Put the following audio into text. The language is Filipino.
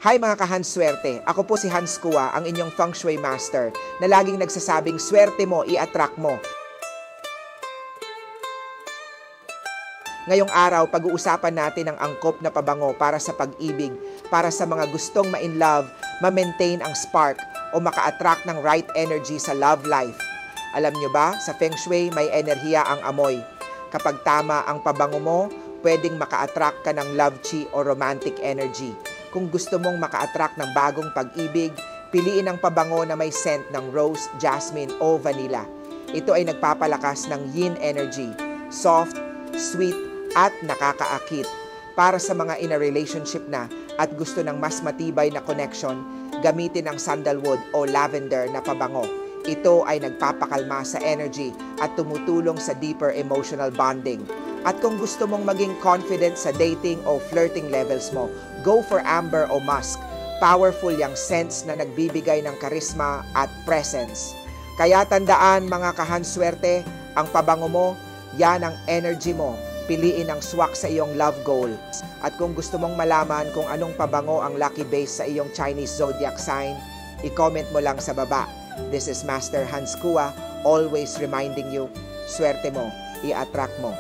Hi mga kahanswerte, ako po si Hans Kua, ang inyong Feng Shui Master na laging nagsasabing swerte mo, i-attract mo. Ngayong araw, pag-uusapan natin ang angkop na pabango para sa pag-ibig, para sa mga gustong ma-in love, ma-maintain ang spark o maka-attract ng right energy sa love life. Alam nyo ba, sa Feng Shui may enerhiya ang amoy. Kapag tama ang pabango mo, pwedeng maka-attract ka ng love chi o romantic energy. Kung gusto mong maka-attract ng bagong pag-ibig, piliin ang pabango na may scent ng rose, jasmine o vanilla. Ito ay nagpapalakas ng yin energy, soft, sweet at nakakaakit. Para sa mga in a relationship na at gusto ng mas matibay na connection, gamitin ang sandalwood o lavender na pabango. Ito ay nagpapakalma sa energy at tumutulong sa deeper emotional bonding. At kung gusto mong maging confident sa dating o flirting levels mo, go for amber o musk. Powerful yung scents na nagbibigay ng charisma at presence. Kaya tandaan mga kahanswerte, ang pabango mo, yan ang energy mo. Piliin ang swak sa iyong love goal. At kung gusto mong malaman kung anong pabango ang lucky base sa iyong Chinese zodiac sign, i-comment mo lang sa baba. This is Master Hans Kua, always reminding you, swerte mo, i-attract mo.